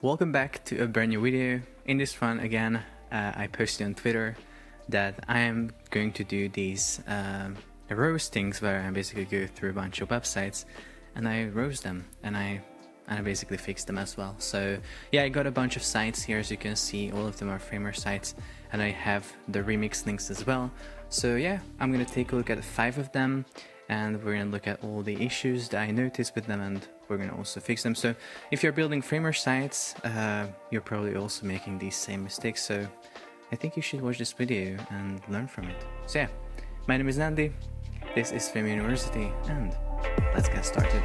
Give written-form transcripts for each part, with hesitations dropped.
Welcome back to a brand new video. In this one again, I posted on Twitter that I am going to do these roastings where I basically go through a bunch of websites and I roast them and I basically fix them as well. So yeah, I got a bunch of sites here, as you can see. All of them are Framer sites, and I have the remix links as well. So yeah, I'm gonna take a look at 5 of them, and we're gonna look at all the issues that I noticed with them, and we're gonna also fix them. So if you're building Framer sites, you're probably also making these same mistakes. So I think you should watch this video and learn from it. So yeah, my name is Andy. This is Framer University, and let's get started.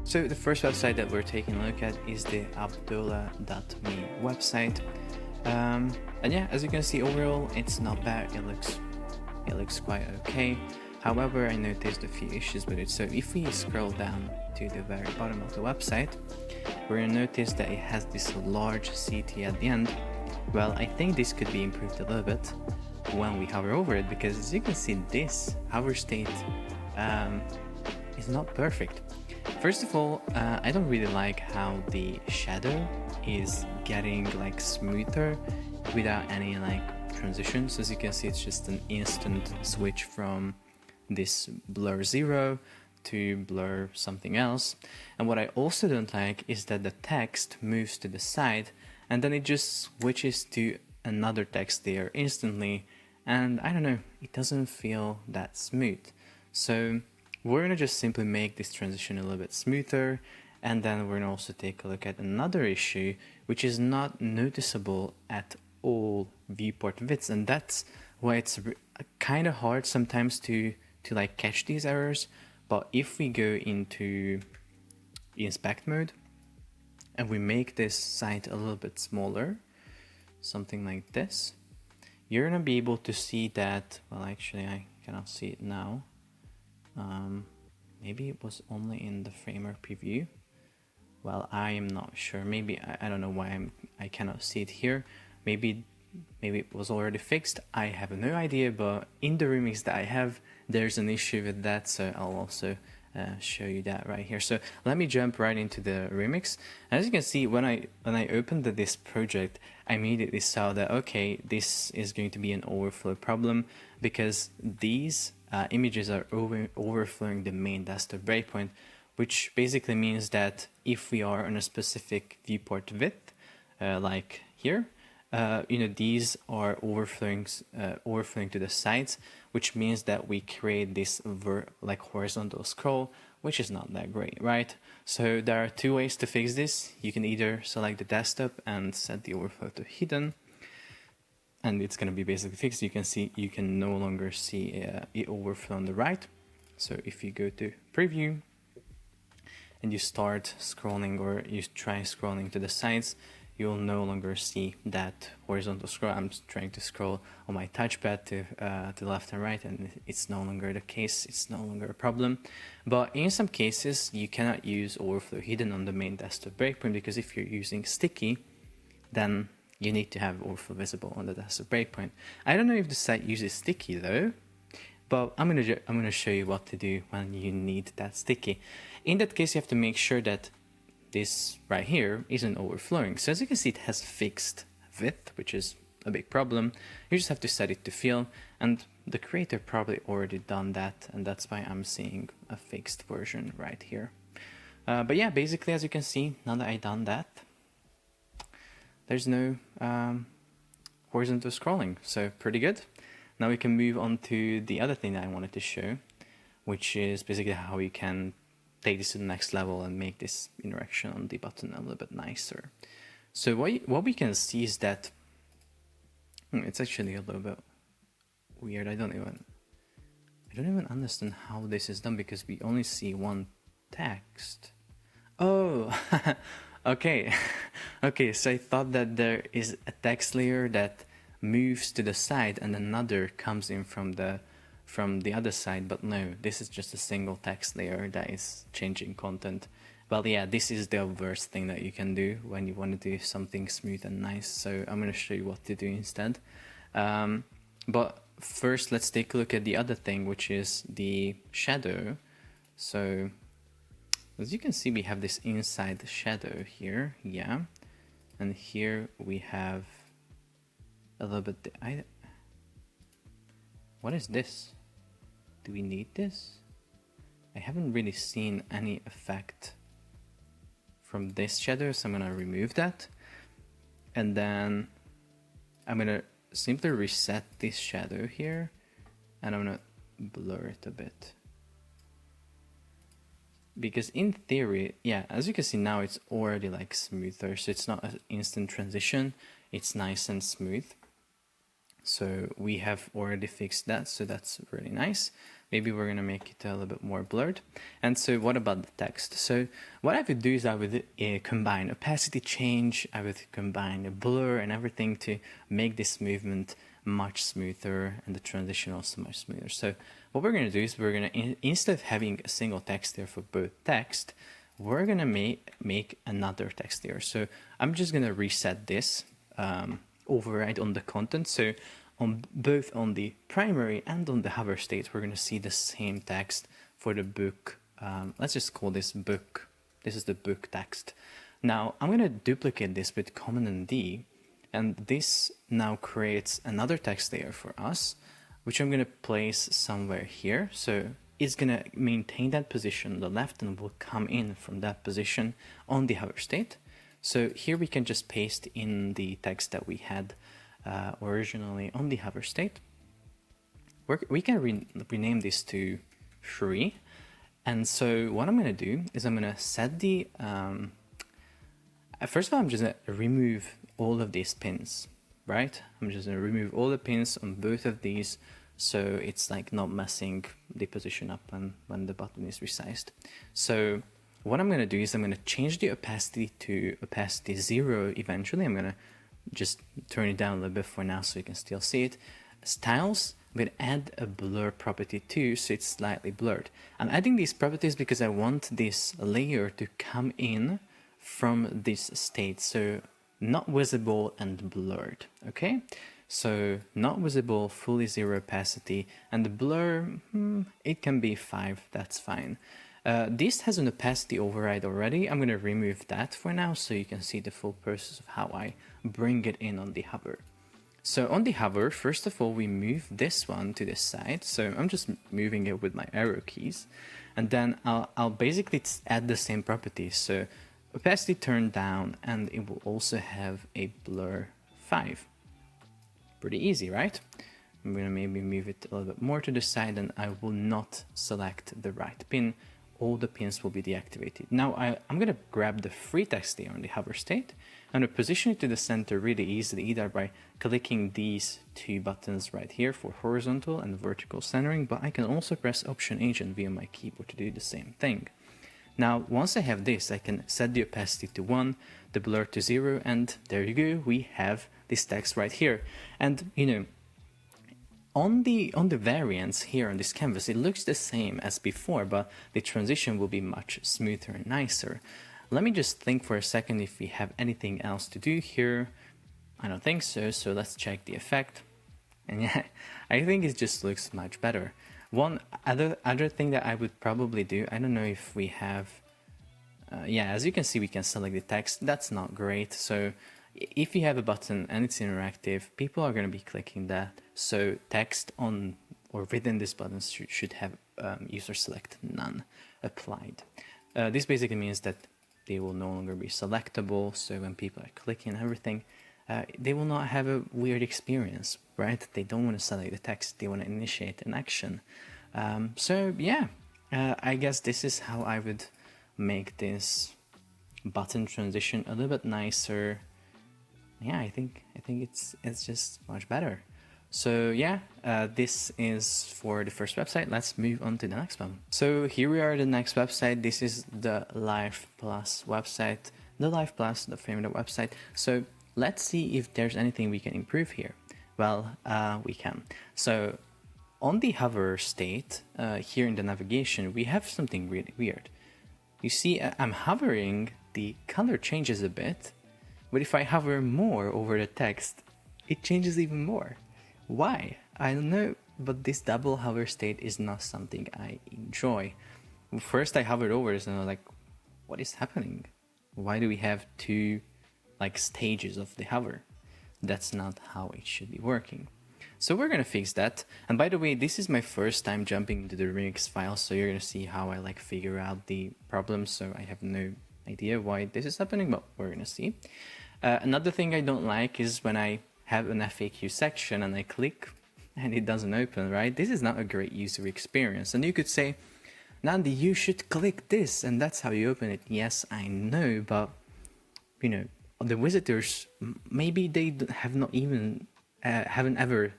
So the first website that we're taking a look at is the Abdullah.me website. And yeah, as you can see, overall it's not bad. It looks quite okay. However, I noticed a few issues with it. So if we scroll down to the very bottom of the website, we're gonna notice that it has this large CT at the end. Well, I think this could be improved a little bit when we hover over it, because as you can see, this hover state is not perfect. First of all, I don't really like how the shadow is getting like smoother without any like transitions. As you can see, it's just an instant switch from this blur 0 to blur something else. And what I also don't like is that the text moves to the side and then it just switches to another text layer instantly, and I don't know, it doesn't feel that smooth. So we're gonna just simply make this transition a little bit smoother, and then we're gonna also take a look at another issue which is not noticeable at all viewport widths, and that's why it's kind of hard sometimes to like catch these errors. But if we go into inspect mode and we make this site a little bit smaller, something like this, you're gonna be able to see that, well, actually I cannot see it now. Maybe it was only in the Framer preview. Well, I am not sure. Maybe I don't know why I cannot see it here. Maybe it was already fixed. I have no idea. But in the remix that I have, there's an issue with that. So I'll also show you that right here. So let me jump right into the remix. As you can see, when I opened this project, I immediately saw that okay, this is going to be an overflow problem, because these images are overflowing the main desktop breakpoint, which basically means that if we are on a specific viewport width, like here, these are overflowing to the sides, which means that we create this like horizontal scroll, which is not that great, right? So there are 2 ways to fix this. You can either select the desktop and set the overflow to hidden, and it's going to be basically fixed. You can see you can no longer see it overflow on the right. So if you go to preview and you start scrolling, or you try scrolling to the sides, you'll no longer see that horizontal scroll. I'm trying to scroll on my touchpad to the left and right, and it's no longer the case. It's no longer a problem. But in some cases, you cannot use overflow hidden on the main desktop breakpoint, because if you're using sticky, then you need to have overflow visible on the desktop breakpoint. I don't know if the site uses sticky though, but I'm gonna show you what to do when you need that sticky. In that case, you have to make sure that this right here isn't overflowing. So as you can see, it has fixed width, which is a big problem. You just have to set it to fill, and the creator probably already done that, and that's why I'm seeing a fixed version right here. But yeah, basically, as you can see, now that I've done that, there's no horizontal scrolling, so pretty good. Now we can move on to the other thing that I wanted to show, which is basically how you can take this to the next level and make this interaction on the button a little bit nicer. So what we can see is that it's actually a little bit weird. I don't even understand how this is done, because we only see one text. Oh, okay. Okay, so I thought that there is a text layer that moves to the side and another comes in from the other side, but no, this is just a single text layer that is changing content. Well, yeah, this is the worst thing that you can do when you want to do something smooth and nice, so I'm going to show you what to do instead. But first, let's take a look at the other thing, which is the shadow. So as you can see, we have this inside shadow here, yeah, and here we have a little bit. What is this? Do we need this? I haven't really seen any effect from this shadow, so I'm gonna remove that, and then I'm gonna simply reset this shadow here, and I'm gonna blur it a bit. Because in theory, yeah, as you can see now, it's already like smoother, so it's not an instant transition, it's nice and smooth. So we have already fixed that, so that's really nice. Maybe we're gonna make it a little bit more blurred. And so what about the text? So what I would do is I would combine opacity change, I would combine a blur and everything to make this movement much smoother and the transition also much smoother. So what we're gonna do is we're gonna, instead of having a single text there for both text, we're gonna make another text there. So I'm just gonna reset this, override on the content. So on both on the primary and on the hover state, we're going to see the same text for the book. Let's just call this book. This is the book text. Now I'm going to duplicate this with Command and D, and this now creates another text layer for us, which I'm going to place somewhere here. So it's going to maintain that position on the left and will come in from that position on the hover state. So here we can just paste in the text that we had originally on the hover state. We can rename this to free. And so what I'm going to do is I'm going to set the, first of all, I'm just going to remove all of these pins, right? I'm just going to remove all the pins on both of these, so it's like not messing the position up when the button is resized. So what I'm going to do is I'm going to change the opacity to opacity 0 eventually. I'm going to just turn it down a little bit for now so you can still see it. Styles, I'm going to add a blur property too, so it's slightly blurred. I'm adding these properties because I want this layer to come in from this state, so not visible and blurred, okay? So not visible, fully 0 opacity, and the blur, it can be 5, that's fine. This has an opacity override already. I'm going to remove that for now so you can see the full process of how I bring it in on the hover. So on the hover, first of all, we move this one to the side. So I'm just moving it with my arrow keys. And then I'll basically add the same properties. So opacity turned down, and it will also have a blur 5. Pretty easy, right? I'm going to maybe move it a little bit more to the side, and I will not select the right pin. All the pins will be deactivated. Now I'm going to grab the free text layer on the hover state and position it to the center really easily, either by clicking these two buttons right here for horizontal and vertical centering, but I can also press Option H and V on my keyboard to do the same thing. Now, once I have this, I can set the opacity to 1, the blur to 0, and there you go, we have this text right here. And, you know, on the variants here on this canvas, it looks the same as before, but the transition will be much smoother and nicer. Let me just think for a second if we have anything else to do here. I don't think so, so let's check the effect. And yeah, I think it just looks much better. One other thing that I would probably do, I don't know if we have, yeah, as you can see, we can select the text. That's not great. So if you have a button and it's interactive, people are going to be clicking that. So text on or within this button should have user select none applied. This basically means that they will no longer be selectable. So when people are clicking everything, they will not have a weird experience, right? They don't want to select the text. They want to initiate an action. So yeah, I guess this is how I would make this button transition a little bit nicer. Yeah, I think it's just much better. So yeah, this is for the first website. Let's move on to the next one. So here we are at the next website. This is the Live Plus website, the Live Plus, the framework website. So let's see if there's anything we can improve here. Well, we can. So on the hover state, here in the navigation, we have something really weird. You see, I'm hovering, the color changes a bit, but if I hover more over the text, it changes even more. Why? I don't know, but this double hover state is not something I enjoy. first I hovered over this and I was like, what is happening? Why do we have two like stages of the hover? That's not how it should be working. So we're gonna fix that. And by the way, this is my first time jumping into the remix file, so you're gonna see how I like figure out the problem. So I have no idea why this is happening, but we're gonna see. Another thing I don't like is when I have an FAQ section and I click and it doesn't open, right? This is not a great user experience. And you could say, Nandi, you should click this and that's how you open it. Yes, I know, but you know, the visitors, maybe they have not even, haven't ever,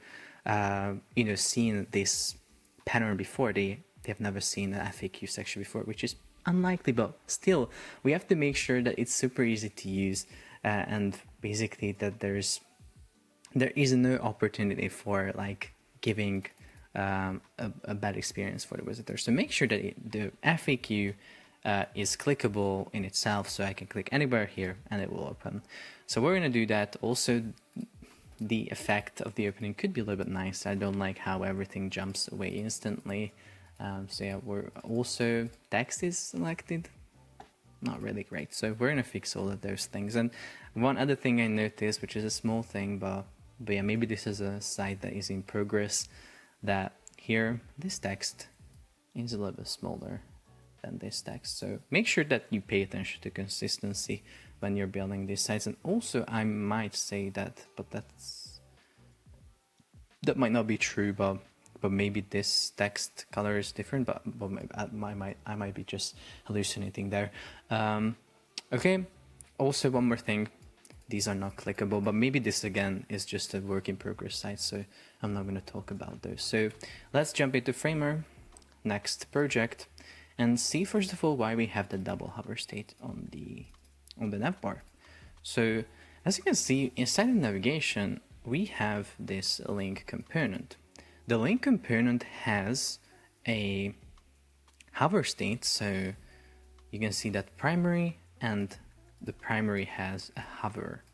you know, seen this pattern before. They have never seen an FAQ section before, which is unlikely, but still, we have to make sure that it's super easy to use, and basically that there is no opportunity for like giving a bad experience for the visitor. So make sure that the FAQ is clickable in itself, so I can click anywhere here and it will open. So we're going to do that. Also, the effect of the opening could be a little bit nice. I don't like how everything jumps away instantly. So yeah, we're also, text is selected, not really great. So we're going to fix all of those things. And one other thing I noticed, which is a small thing, but yeah, maybe this is a site that is in progress, that here, this text is a little bit smaller than this text. So make sure that you pay attention to consistency when you're building these sites. And also I might say that, but that might not be true, but maybe this text color is different, but maybe I might be just hallucinating there. Okay, also one more thing, these are not clickable, but maybe this again is just a work in progress site, so I'm not going to talk about those. So let's jump into Framer, next project, and see first of all why we have the double hover state on the navbar. So as you can see, inside the navigation, we have this link component. The link component has a hover state, so you can see that primary, and the primary has a hover.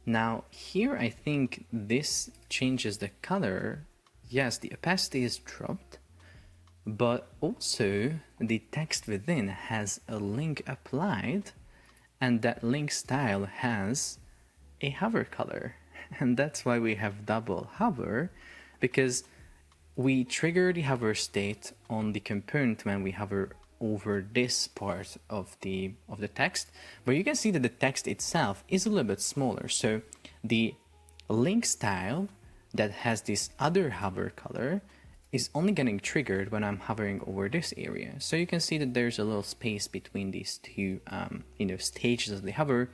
Now here I think this changes the color. Yes, the opacity is dropped, but also the text within has a link applied, and that link style has a hover color. And that's why we have double hover, because we trigger the hover state on the component when we hover over this part of the text, but you can see that the text itself is a little bit smaller. So the link style that has this other hover color is only getting triggered when I'm hovering over this area. So you can see that there's a little space between these two stages of the hover.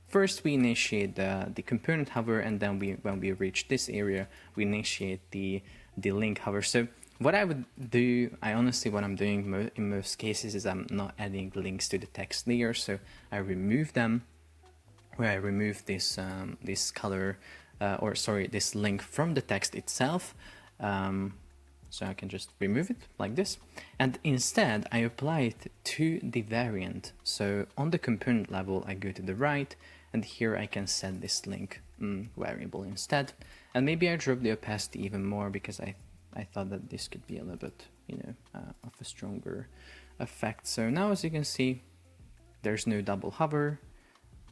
First we initiate the component hover, and then when we reach this area, we initiate the link hover. So what I would do, what I'm doing in most cases is I'm not adding links to the text layer, so I remove them, where I remove this color, this link from the text itself. So I can just remove it like this, and instead I apply it to the variant. So on the component level, I go to the right, and here I can set this link variable instead. And maybe I drop the opacity even more, because I thought that this could be a little bit, of a stronger effect. So now, as you can see, there's no double hover.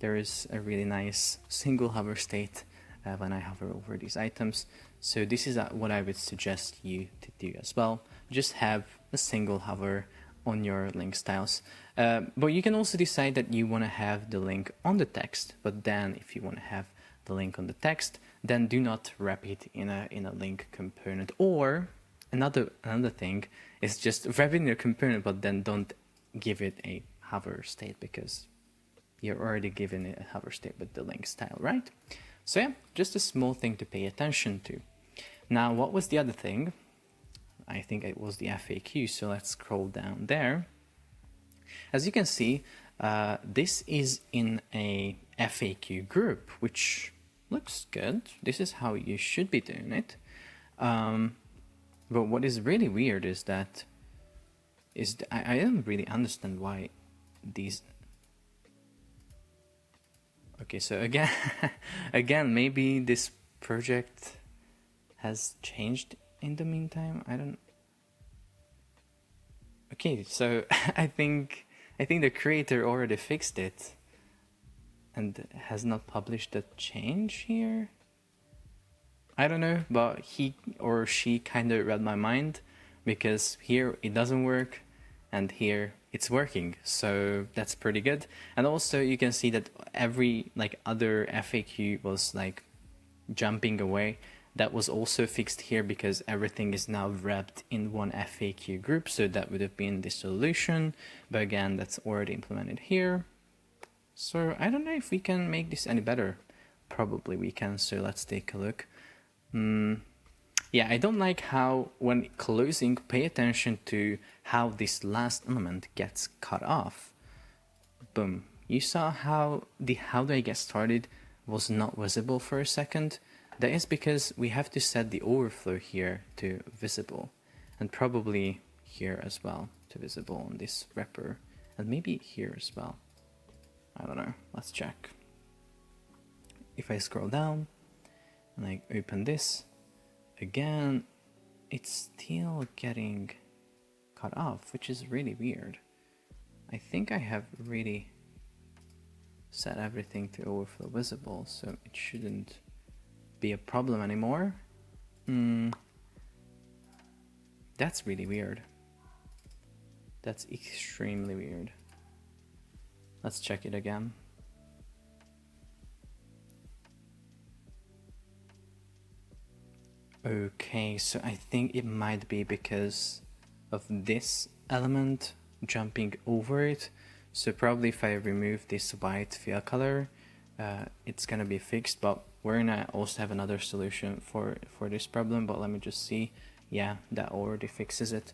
There is a really nice single hover state when I hover over these items. So this is what I would suggest you to do as well. Just have a single hover on your link styles. But you can also decide that you want to have the link on the text, but then if you want to have the link on the text, then do not wrap it in a link component. Or another thing is just wrap it in your component, but then don't give it a hover state, because you're already giving it a hover state with the link style, right? So yeah, just a small thing to pay attention to. Now, what was the other thing? I think it was the FAQ, so let's scroll down there. As you can see, this is in a FAQ group, which looks good. This is how you should be doing it. But what is really weird is that I don't really understand why these. Okay, so again, maybe this project has changed in the meantime. I don't. Okay, so I think the creator already fixed it and has not published the change here. I don't know, but he or she kind of read my mind, because here it doesn't work and here it's working, so that's pretty good. And also you can see that every like other FAQ was like jumping away. That was also fixed here because everything is now wrapped in one FAQ group, so that would have been the solution, but again that's already implemented here. So I don't know if we can make this any better. Probably we can, so let's take a look. Yeah, I don't like how when closing, pay attention to how this last element gets cut off. Boom. You saw how the how do I get started was not visible for a second? That is because we have to set the overflow here to visible, and probably here as well to visible on this wrapper, and maybe here as well. I don't know, let's check. If I scroll down and I open this, again, it's still getting cut off, which is really weird. I think I have really set everything to overflow visible, so it shouldn't be a problem anymore. That's really weird. That's extremely weird. Let's check it again. Okay, so I think it might be because of this element jumping over it. So probably if I remove this white fill color, it's gonna be fixed, but we're gonna also have another solution for this problem, but let me just see. Yeah, that already fixes it.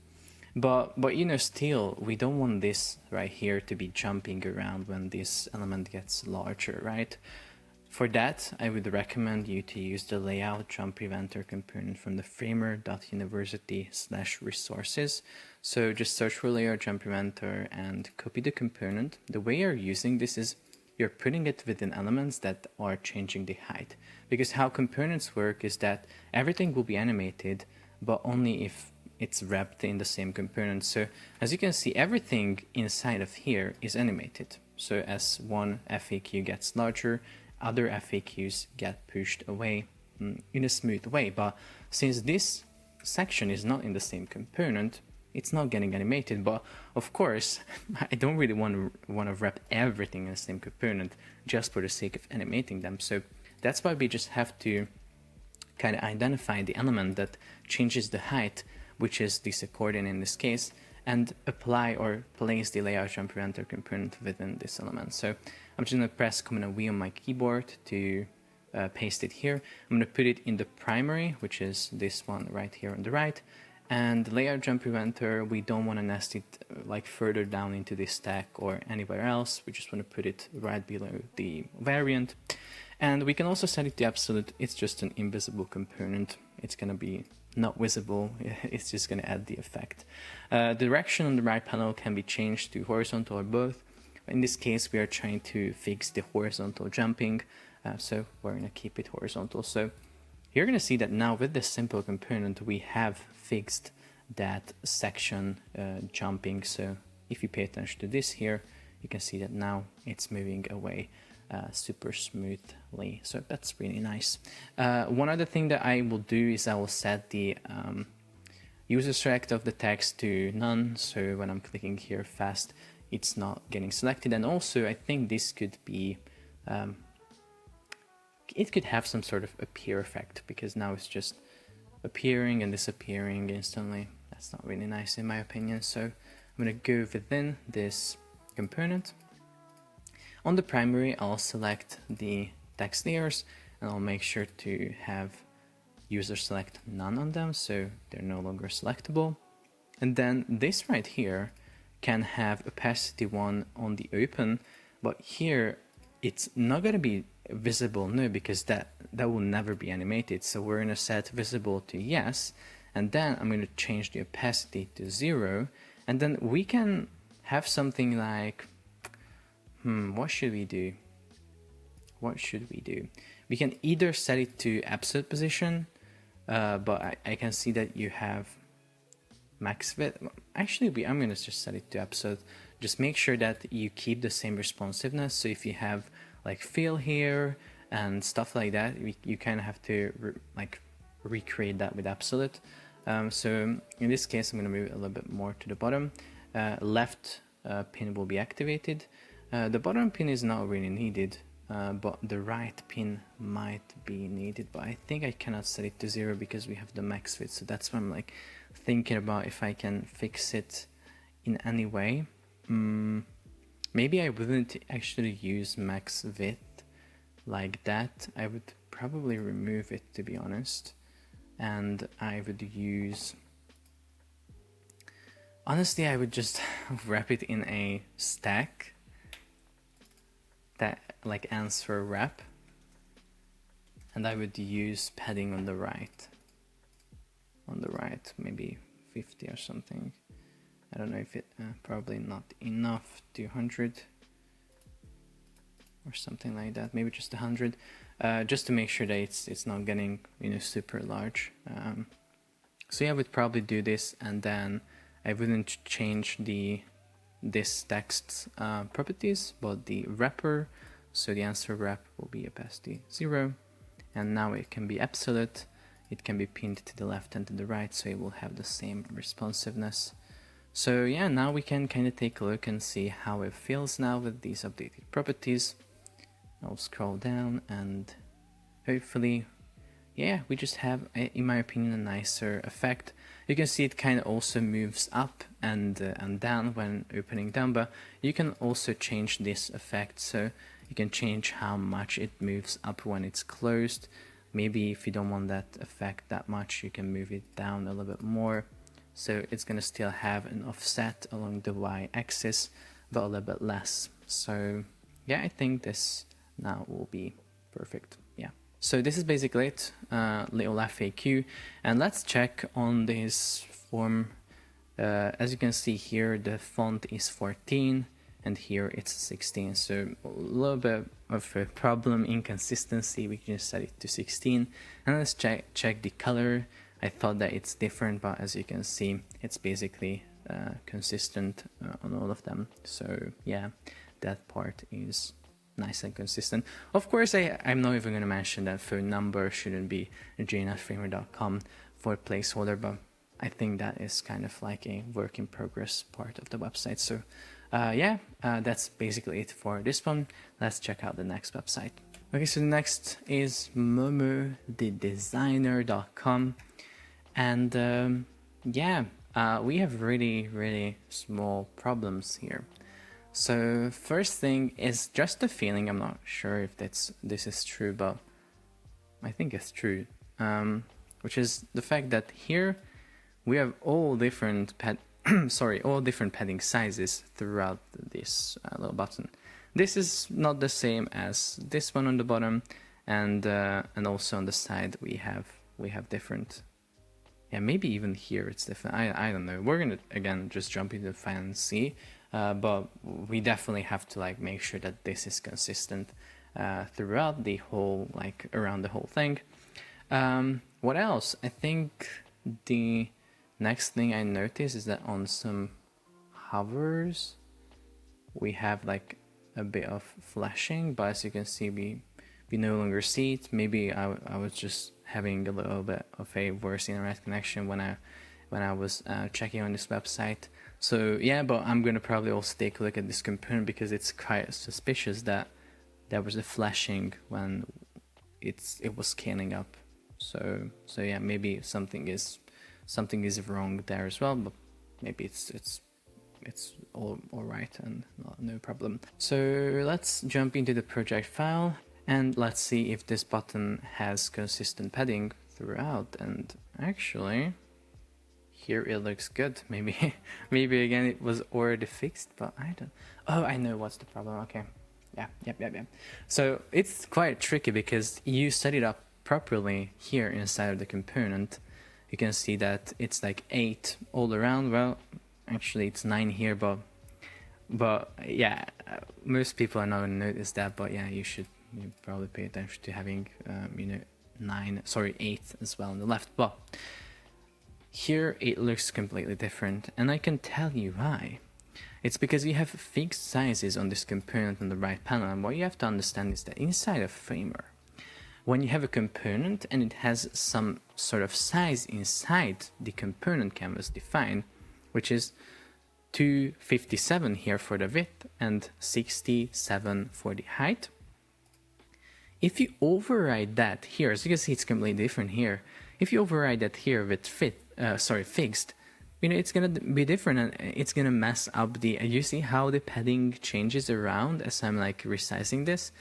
But you know, still, we don't want this right here to be jumping around when this element gets larger, right? For that, I would recommend you to use the layout jump preventer component from the framer.university/resources. So just search for layout jump preventer and copy the component. The way you're using this is you're putting it within elements that are changing the height. Because how components work is that everything will be animated, but only if it's wrapped in the same component. So as you can see, everything inside of here is animated. So as one FAQ gets larger, other FAQs get pushed away in a smooth way. But since this section is not in the same component, it's not getting animated. But of course, I don't really want to wrap everything in the same component just for the sake of animating them. So that's why we just have to kind of identify the element that changes the height, which is this accordion in this case, and apply or place the layout jump preventer component within this element. So I'm just going to press Command V on my keyboard to paste it here. I'm going to put it in the primary, which is this one right here on the right. And the layout jump preventer, we don't want to nest it like further down into this stack or anywhere else. We just want to put it right below the variant. And we can also set it to absolute. It's just an invisible component. It's going to be not visible. It's just going to add the effect. The direction on the right panel can be changed to horizontal or both. In this case, we are trying to fix the horizontal jumping, so we're going to keep it horizontal. So you're going to see that now with this simple component, we have fixed that section jumping. So if you pay attention to this here, you can see that now it's moving away super smoothly. So that's really nice. One other thing that I will do is I will set the user select of the text to none. So when I'm clicking here fast, it's not getting selected. And also I think this could be, it could have some sort of appear effect, because now it's just appearing and disappearing instantly. That's not really nice in my opinion. So I'm going to go within this component. On the primary, I'll select the text layers and I'll make sure to have user select none on them, so they're no longer selectable. And then this right here can have opacity 1 on the open, but here it's not going to be visible, no, because that will never be animated. So we're going to set visible to yes, and then I'm going to change the opacity to 0, and then we can have something like, what should we do? What should we do? We can either set it to absolute position, but I can see that you have max width. Actually, I'm gonna just set it to absolute. Just make sure that you keep the same responsiveness. So if you have like fill here and stuff like that, you kind of have to recreate that with absolute. So in this case, I'm gonna move it a little bit more to the bottom. Left pin will be activated. The bottom pin is not really needed, but the right pin might be needed, but I think I cannot set it to 0 because we have the max width. So that's what I'm like thinking about, if I can fix it in any way. Maybe I wouldn't actually use max width like that. I would probably remove it, to be honest, and I would use, honestly, I would just wrap it in a stack that like answer wrap, and I would use padding on the right, maybe 50 or something. I don't know if it probably not enough, 200 or something like that, maybe just 100, just to make sure that it's not getting, you know, super large. So yeah, I would probably do this, and then I wouldn't change this text properties, but the wrapper. So the answer wrap will be opacity 0, and now it can be absolute. It can be pinned to the left and to the right, so it will have the same responsiveness. So yeah, now we can kind of take a look and see how it feels now with these updated properties. I'll scroll down, and hopefully, yeah, we just have, in my opinion, a nicer effect. You can see it kind of also moves up and down when opening down, but you can also change this effect. So you can change how much it moves up when it's closed. Maybe if you don't want that effect that much, you can move it down a little bit more. So it's going to still have an offset along the y-axis, but a little bit less. So yeah, I think this now will be perfect. Yeah. So this is basically it, little FAQ. And let's check on this form. As you can see here, the font is 14 and here it's 16. So a little bit of a problem, inconsistency. We can just set it to 16. And let's check the color. I thought that it's different, but as you can see, it's basically consistent on all of them. So yeah, that part is nice and consistent. Of course, I'm not even going to mention that phone number shouldn't be jnetframer.com for placeholder, but I think that is kind of like a work in progress part of the website. So yeah, that's basically it for this one. Let's check out the next website. Okay, so the next is Mumudetesigner.com. And yeah, we have really small problems here. So first thing is just a feeling. I'm not sure if this is true, but I think it's true. Which is the fact that here we have all different padding sizes throughout this little button. This is not the same as this one on the bottom, and also on the side we have different. Yeah, maybe even here it's different. I don't know. We're gonna again just jump into the file and see, but we definitely have to like make sure that this is consistent throughout the whole, like around the whole thing. What else? I think the next thing I noticed is that on some hovers we have like a bit of flashing, but as you can see we no longer see it. Maybe I was just having a little bit of a worse internet connection when I was checking on this website. So yeah, but I'm gonna probably also take a look at this component because it's quite suspicious that there was a flashing when it was scaling up. So yeah, maybe something is wrong there as well, but maybe it's all right and no problem. So let's jump into the project file and let's see if this button has consistent padding throughout. And actually, here it looks good. Maybe again it was already fixed, but I don't. Oh, I know what's the problem. Okay, yeah. So it's quite tricky because you set it up properly here inside of the component. You can see that it's like 8 all around. Well, actually it's 9 here, but yeah, most people are not going to notice that. But yeah, you probably pay attention to having 8 as well on the left. But Here it looks completely different, and I can tell you why. It's because you have fixed sizes on this component on the right panel, and what you have to understand is that inside of Framer, when you have a component and it has some sort of size inside the component canvas defined, which is 257 here for the width and 67 for the height. If you override that here, as you can see, it's completely different here. If you override that here with fixed, you know, it's gonna be different, and it's gonna mess up the. You see how the padding changes around as I'm like resizing this,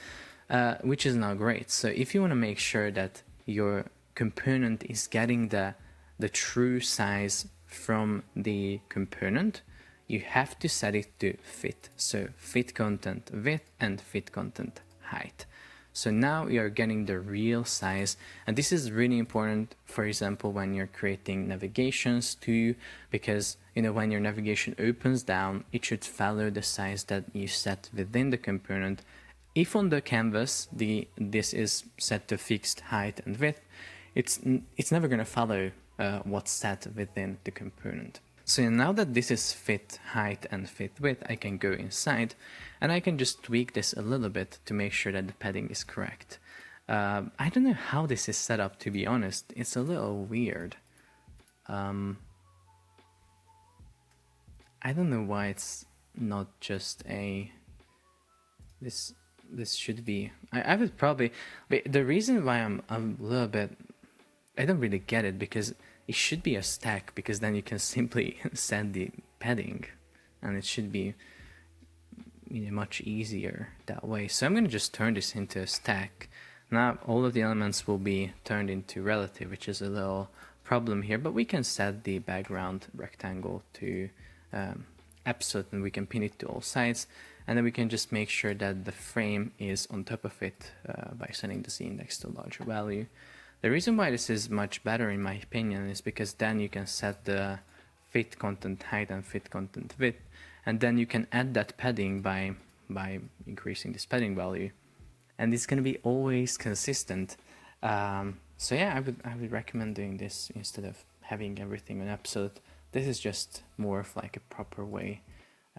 which is not great. So if you want to make sure that your component is getting the true size from the component, you have to set it to fit. So fit content width and fit content height. So now you're getting the real size, and this is really important, for example, when you're creating navigations too, because you know when your navigation opens down, it should follow the size that you set within the component. If on the canvas this is set to fixed height and width, it's never going to follow what's set within the component. So now that this is fit height and fit width, I can go inside and I can just tweak this a little bit to make sure that the padding is correct. I don't know how this is set up, to be honest. It's a little weird. I don't know why it's not just a... This should be... I would probably... But the reason why I'm a little bit... I don't really get it, because it should be a stack, because then you can simply set the padding and it should be, you know, much easier that way. So I'm going to just turn this into a stack. Now all of the elements will be turned into relative, which is a little problem here, but we can set the background rectangle to absolute, and we can pin it to all sides, and then we can just make sure that the frame is on top of it by setting the z-index to a larger value. The reason why this is much better, in my opinion, is because then you can set the fit content height and fit content width, and then you can add that padding by increasing this padding value, and it's going to be always consistent. So yeah, I would recommend doing this instead of having everything on absolute. This is just more of like a proper way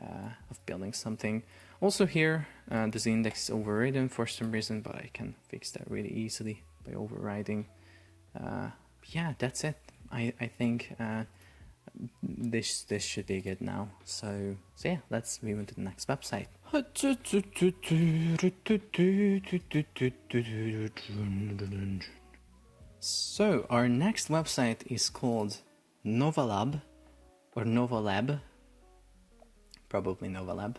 of building something. Also here, the z-index is overridden for some reason, but I can fix that really easily by overriding. Yeah, that's it. I think this should be good now. So yeah, let's move on to the next website. So our next website is called Novalab, or Novalab, probably Novalab,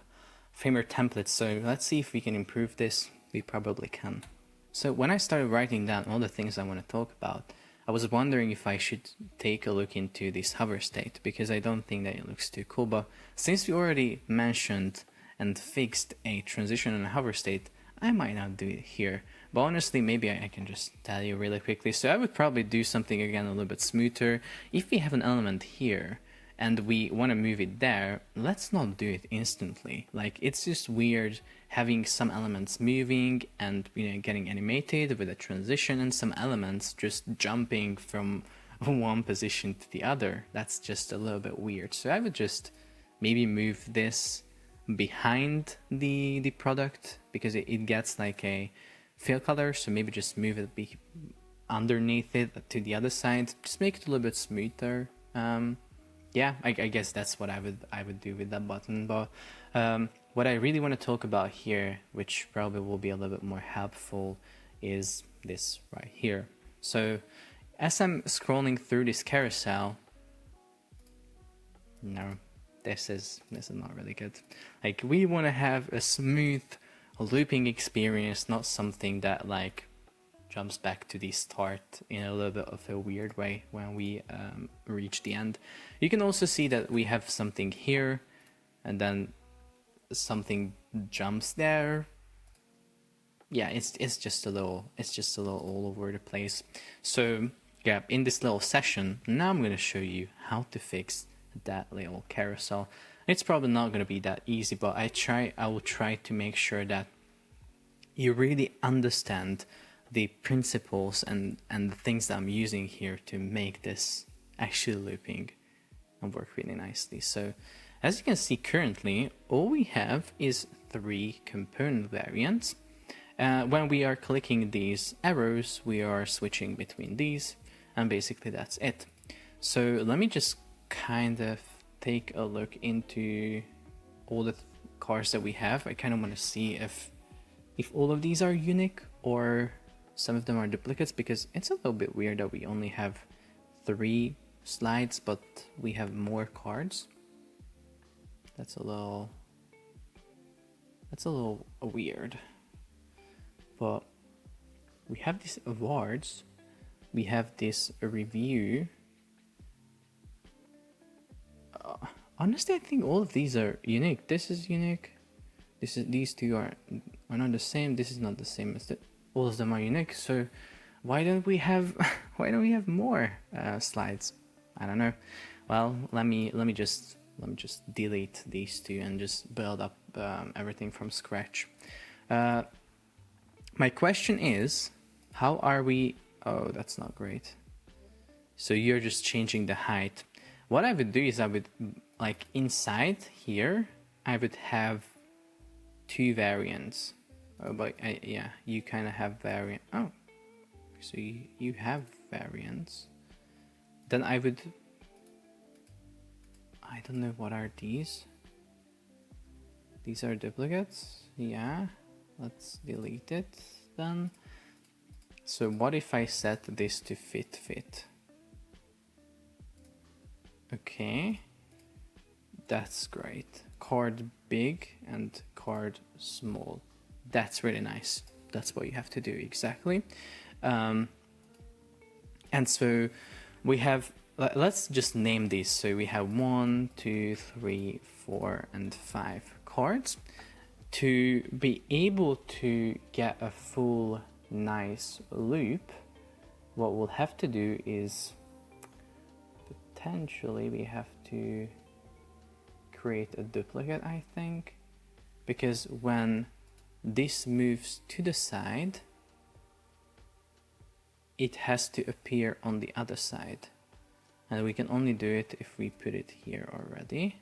Framer templates. So let's see if we can improve this. We probably can. So when I started writing down all the things I want to talk about, I was wondering if I should take a look into this hover state, because I don't think that it looks too cool. But since we already mentioned and fixed a transition and a hover state, I might not do it here. But honestly, maybe I can just tell you really quickly. So I would probably do something again a little bit smoother. If we have an element here and we want to move it there, let's not do it instantly. Like, it's just weird having some elements moving and, you know, getting animated with a transition, and some elements just jumping from one position to the other. That's just a little bit weird. So I would just maybe move this behind the product, because it gets like a fill color. So maybe just move it underneath it to the other side. Just make it a little bit smoother. Yeah, I guess that's what I would do with that button. But what I really want to talk about here, which probably will be a little bit more helpful, is this right here. So as I'm scrolling through this carousel, no, this is not really good. Like, we want to have a smooth looping experience, not something that like jumps back to the start in a little bit of a weird way when we reach the end. You can also see that we have something here, and then something jumps there. Yeah, it's just a little all over the place. So yeah, in this little session, now I'm going to show you how to fix that little carousel. It's probably not going to be that easy, but I will try to make sure that you really understand the principles and the things that I'm using here to make this actually looping and work really nicely. So as you can see currently, all we have is 3 component variants. When we are clicking these arrows, we are switching between these, and basically that's it. So let me just kind of take a look into all the cars that we have. I kind of want to see if all of these are unique or some of them are duplicates, because it's a little bit weird that we only have 3 slides but we have more cards. That's a little weird. But we have these awards, we have this review. Honestly, I think all of these are unique. This is unique. These two are not the same. This is not the same as all of them are unique. So why don't we have more slides? I don't know. Well, let me just delete these two and just build up everything from scratch. My question is, how are we... Oh, that's not great. So you're just changing the height. What I would do is I would, like, inside here, I would have 2 variants. Oh, but yeah, you kind of have variant. Oh, so you have variants. Then I would... I don't know, what are these? These are duplicates? Yeah. Let's delete it then. So what if I set this to fit? Okay. That's great. Card big and card small. That's really nice. That's what you have to do exactly. And so we have, let's just name these. So we have 1, 2, 3, 4, and 5 cards. To be able to get a full nice loop, what we'll have to do is potentially we have to create a duplicate, I think, because when this moves to the side, it has to appear on the other side, and we can only do it if we put it here already.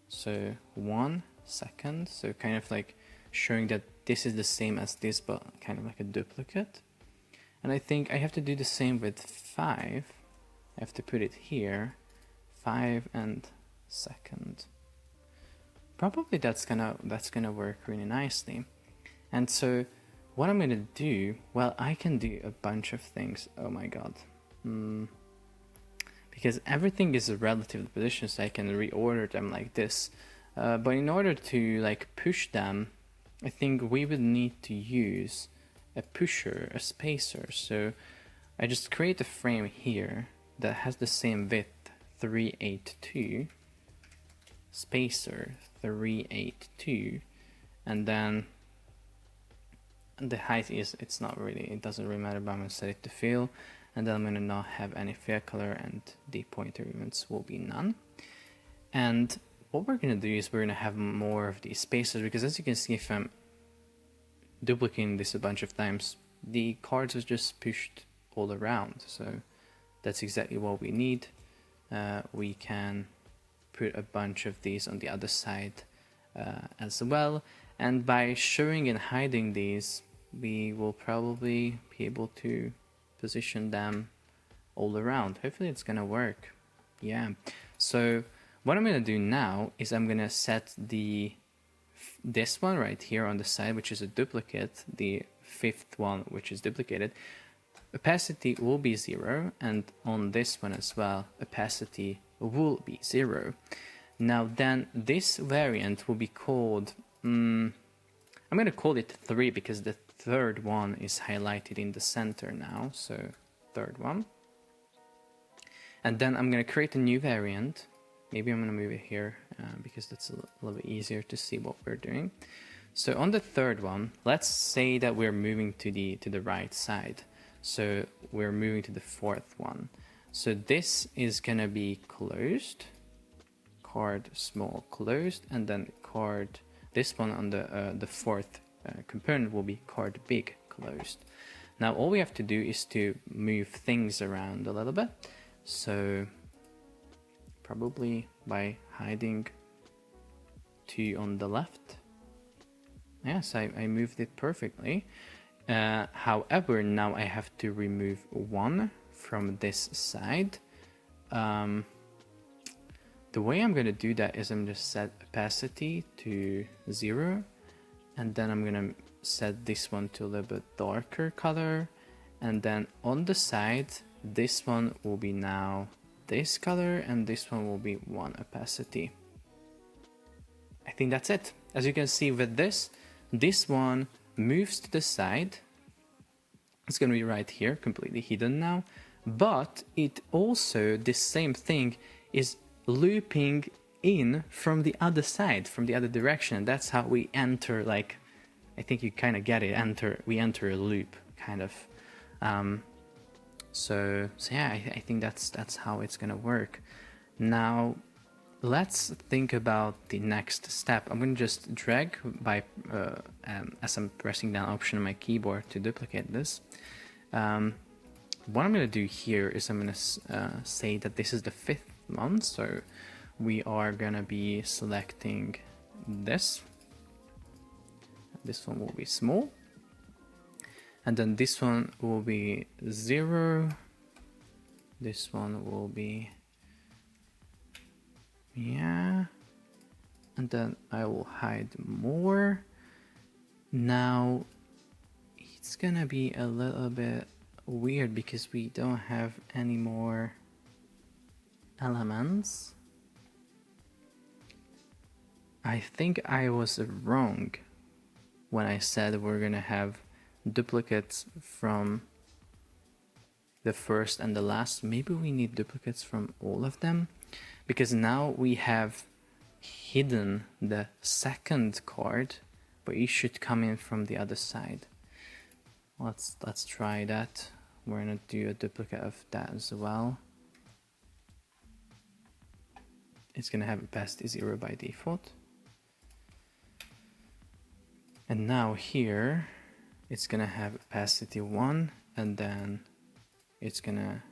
So 1 second, so kind of like showing that this is the same as this but kind of like a duplicate. And I think I have to do the same with 5. I have to put it here, 5 and second. Probably that's gonna work really nicely. And so what I'm gonna do, well, I can do a bunch of things. Oh my god. Because everything is a relative position, so I can reorder them like this. But in order to like push them, I think we would need to use a pusher, a spacer. So I just create a frame here that has the same width, 382, spacer 382, and then the height is, it doesn't really matter, but I'm gonna set it to fill, and then I'm gonna not have any fill color, and the pointer events will be none. And what we're going to do is we're going to have more of these spacers, because as you can see, if I'm duplicating this a bunch of times, the cards are just pushed all around. So that's exactly what we need. We can put a bunch of these on the other side as well. And by showing and hiding these, we will probably be able to position them all around. Hopefully it's going to work. Yeah. So what I'm going to do now is I'm going to set this one right here on the side, which is a duplicate, the 5th one, which is duplicated. Opacity will be 0, and on this one as well, opacity will be 0. Now then, this variant will be called, I'm going to call it 3 because the 3rd one is highlighted in the center now, so 3rd one. And then I'm going to create a new variant. Maybe I'm going to move it here because that's a little bit easier to see what we're doing. So on the 3rd one, let's say that we're moving to the right side. So we're moving to the 4th one. So this is going to be closed, card small closed, and then card, this one on the 4th component will be card big closed. Now all we have to do is to move things around a little bit. So probably by hiding 2 on the left. Yes, I moved it perfectly. However, now I have to remove 1 from this side. The way I'm going to do that is I'm just set opacity to 0, and then I'm going to set this one to a little bit darker color, and then on the side this one will be now this color, and this one will be 1 opacity. I think that's it. As you can see with this one moves to the side. It's going to be right here, completely hidden now, but it also, this same thing is looping in from the other side, from the other direction. That's how we enter, like, I think you kind of get it, we enter a loop, kind of. So yeah, I think that's how it's gonna work. Now let's think about the next step. I'm gonna just drag by as I'm pressing down Option on my keyboard to duplicate this. What I'm gonna do here is I'm gonna say that this is the 5th month, so we are gonna be selecting this. This one will be small, and then this one will be 0. This one will be, yeah, and then I will hide more. Now it's gonna be a little bit weird because we don't have any more elements. I think I was wrong when I said we're gonna have duplicates from the first and the last. Maybe we need duplicates from all of them, because now we have hidden the second card, but it should come in from the other side. Let's try that. We're gonna do a duplicate of that as well. It's gonna have opacity 0 by default. And now here it's gonna have opacity 1, and then it's gonna,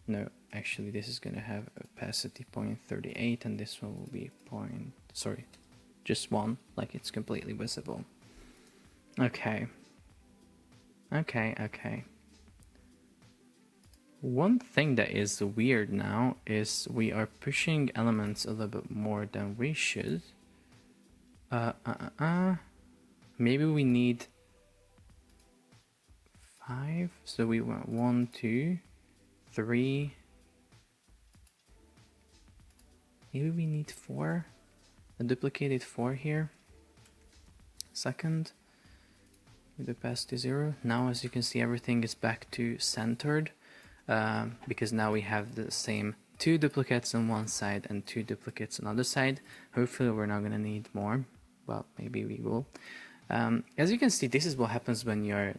no, actually this is gonna have opacity 0.38, and this one will be just 1, like it's completely visible. Okay. One thing that is weird now is we are pushing elements a little bit more than we should. Maybe we need 5, so we want 1, 2, 3. Maybe we need 4, a duplicated 4 here. Second, with opacity 0. Now, as you can see, everything is back to centered, because now we have the same 2 duplicates on one side and 2 duplicates on the other side. Hopefully we're not going to need more, but maybe we will. As you can see, this is what happens when you're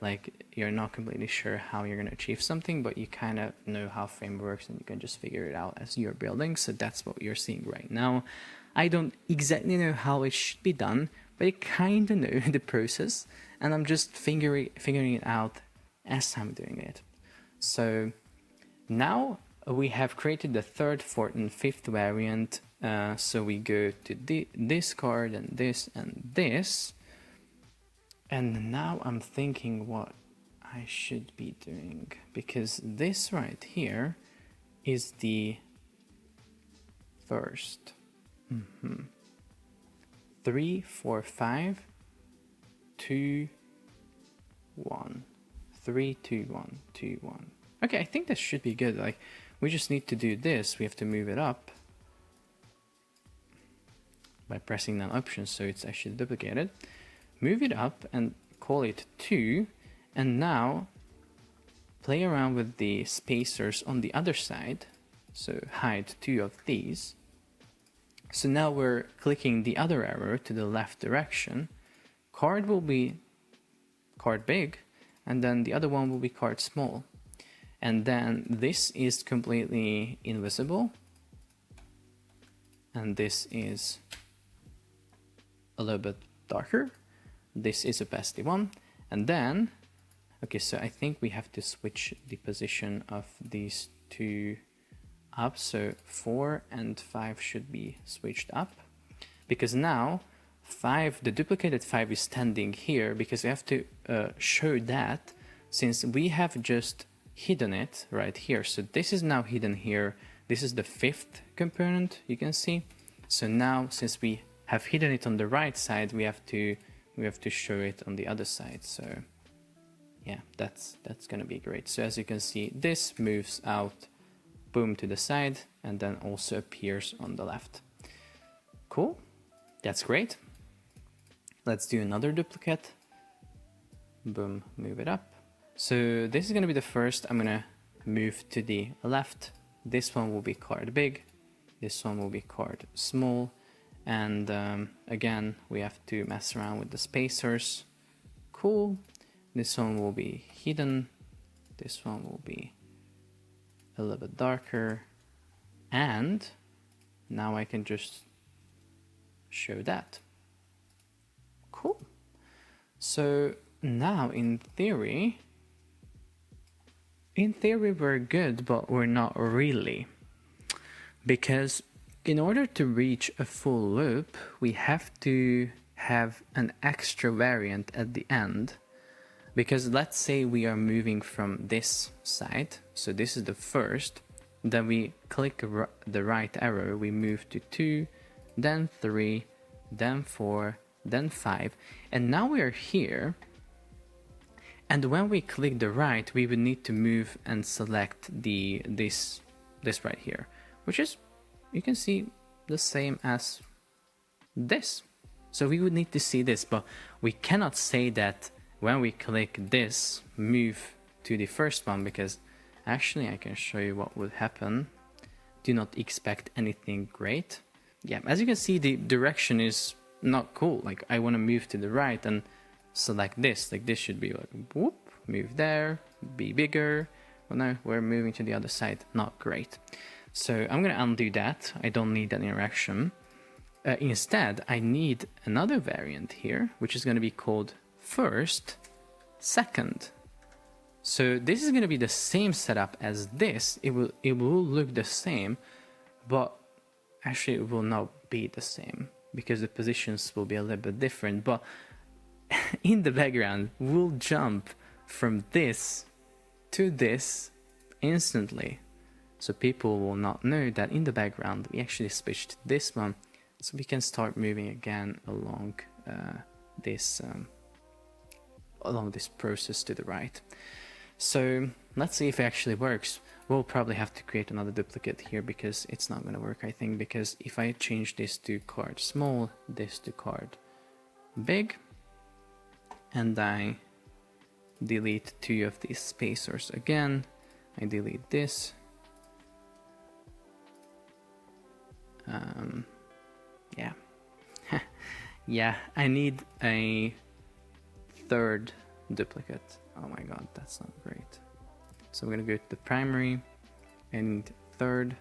not completely sure how you're going to achieve something, but you kind of know how frame works and you can just figure it out as you're building. So that's what you're seeing right now. I don't exactly know how it should be done, but I kind of know the process, and I'm just figuring it out as I'm doing it. So now we have created the 3rd, 4th, and 5th variant. So we go to this card and this and this. And now I'm thinking what I should be doing, because this right here is the first. 3, 4, 5, 2, 1. 3, 2, 1, 2, 1. Okay, I think that should be good. Like, we just need to do this. We have to move it up by pressing down Options, so it's actually duplicated. Move it up and call it 2, and now play around with the spacers on the other side, so hide 2 of these. So now we're clicking the other arrow to the left direction. Card will be card big, and then the other one will be card small. And then this is completely invisible, and this is a little bit darker. This is opacity 1, and then, okay, so I think we have to switch the position of these 2 up. So 4 and 5 should be switched up, because now 5, the duplicated 5 is standing here, because we have to show that since we have just hidden it right here. So this is now hidden here. This is the 5th component, you can see. So now, since we have hidden it on the right side, we have to show it on the other side. So yeah, that's gonna be great. So as you can see, this moves out, boom, to the side, and then also appears on the left. Cool, that's great. Let's do another duplicate. Boom, move it up. So this is gonna be the first. I'm gonna move to the left. This one will be card big. This one will be card small. And again, we have to mess around with the spacers. Cool. This one will be hidden. This one will be a little bit darker. And now I can just show that. Cool. So now in theory we're good, but we're not really. Because in order to reach a full loop, we have to have an extra variant at the end. Because let's say we are moving from this side, so this is the first, then we click the right arrow, we move to 2, then 3, then 4, then 5, and now we are here. And when we click the right, we would need to move and select this right here, which is, you can see, the same as this. So we would need to see this, but we cannot say that when we click this, move to the first one, because actually I can show you what would happen. Do not expect anything great. Yeah, as you can see, the direction is not cool. Like, I want to move to the right and select this. Like, this should be like, whoop, move there, be bigger. Well, no, we're moving to the other side. Not great. So I'm going to undo that. I don't need that interaction. Instead, I need another variant here, which is going to be called first, second. So this is going to be the same setup as this. It will look the same, but actually it will not be the same because the positions will be a little bit different. But in the background, we'll jump from this to this instantly. So people will not know that in the background we actually switched this one. So we can start moving again along this process to the right. So let's see if it actually works. We'll probably have to create another duplicate here because it's not going to work, I think, because if I change this to card small, this to card big, and I delete 2 of these spacers again, I delete this. Yeah. Yeah, I need a third duplicate. Oh my god, that's not great. So we're gonna go to the primary. I need third,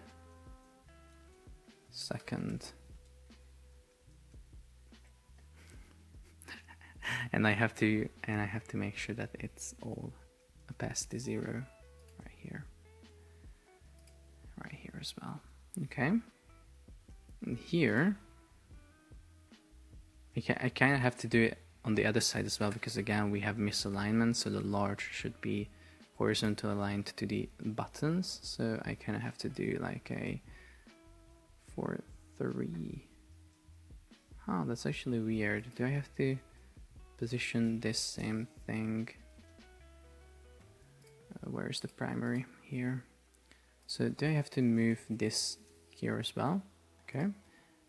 second, and I have to make sure that it's all opacity 0 right here as well. Okay. And here I kind of have to do it on the other side as well, because again we have misalignment, so the large should be horizontal aligned to the buttons. So I kind of have to do like a 4, 3. Oh, that's actually weird. Do I have to position this same thing? Where's the primary? Here. So do I have to move this here as well? Okay.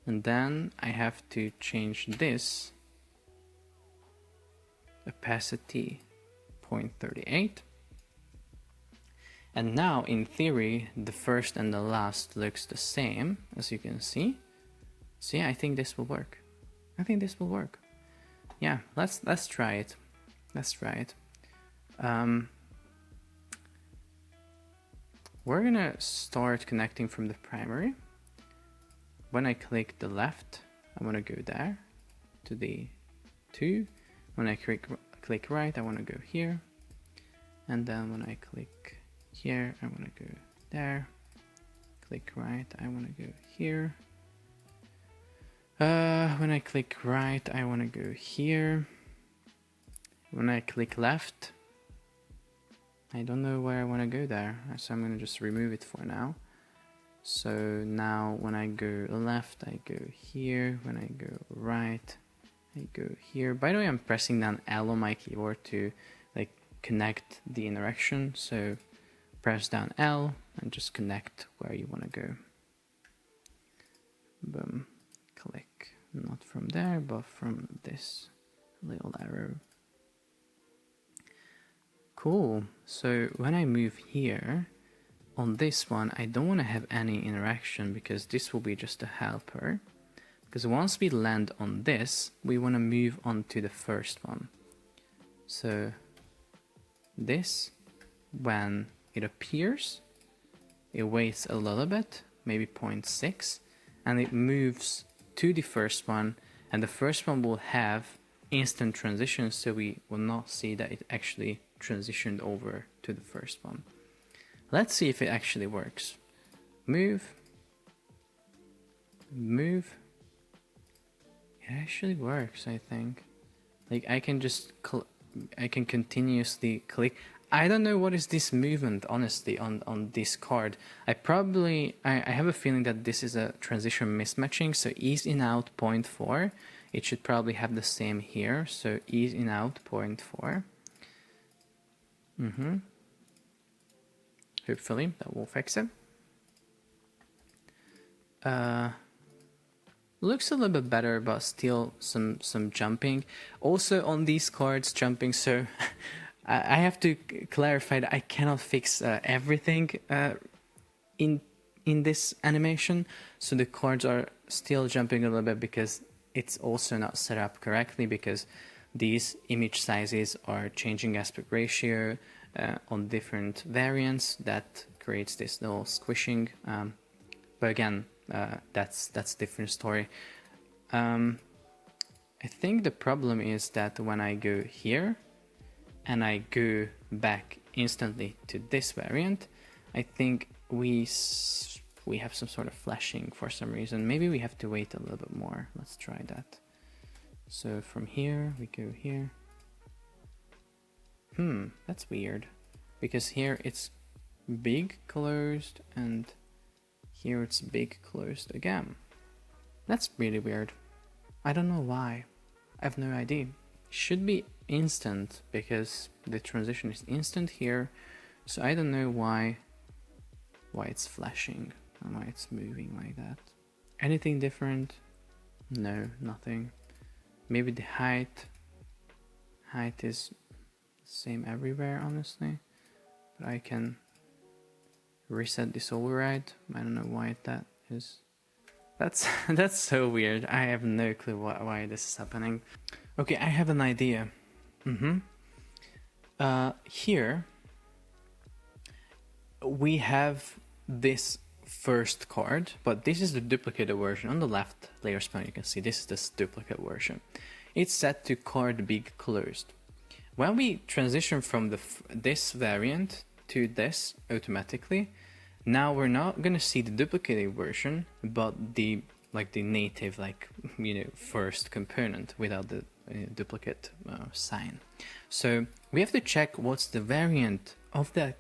And then I have to change this opacity 0.38. And now in theory the first and the last looks the same, as you can see. So yeah, I think this will work. Yeah, let's try it. We're gonna start connecting from the primary. When I click the left, I want to go there to the 2. When I click right, I want to go here. And then when I click here, I want to go there. click right, I want to go here. When I click right, I want to go here. When I click left, I don't know where I want to go there, so I'm going to just remove it for now. So now when I go left, I go here. When I go right, I go here. By the way, I'm pressing down L on my keyboard to like connect the interaction. So press down L and just connect where you want to go. Boom. Click. Not from there, but from this little arrow. Cool. So when I move here, on this one, I don't want to have any interaction because this will be just a helper. Because once we land on this, we want to move on to the first one. So this, when it appears, it waits a little bit, maybe 0.6, and it moves to the first one, and the first one will have instant transition, so we will not see that it actually transitioned over to the first one. Let's see if it actually works. Move. Move. It actually works, I think. Like I can just I can continuously click. I don't know what is this movement, honestly, on this card. I have a feeling that this is a transition mismatching. So ease in out 0.4. It should probably have the same here. So ease in out 0.4. Hopefully that will fix it. Looks a little bit better, but still some jumping. Also on these cards, jumping. So I have to clarify that I cannot fix everything in this animation. So the cards are still jumping a little bit because it's also not set up correctly, because these image sizes are changing aspect ratio on different variants. That creates this little squishing. But again, that's a different story. I think the problem is that when I go here and I go back instantly to this variant, I think we have some sort of flashing for some reason. Maybe we have to wait a little bit more. Let's try that. So from here, we go here. That's weird. Because here it's big closed and here it's big closed again. That's really weird. I don't know why. I have no idea. Should be instant because the transition is instant here. So I don't know why it's flashing and why it's moving like that. Anything different? No, nothing. Maybe the height is the same everywhere, honestly. But I can reset this override. I don't know why that is. That's so weird. I have no clue why this is happening. Okay, I have an idea. Here we have this first card, but this is the duplicated version. On the left layer span, you can see this is this duplicate version. It's set to card big closed. When we transition from this variant to this automatically, now we're not gonna see the duplicated version, but the native, first component without the duplicate sign. So we have to check what's the variant of that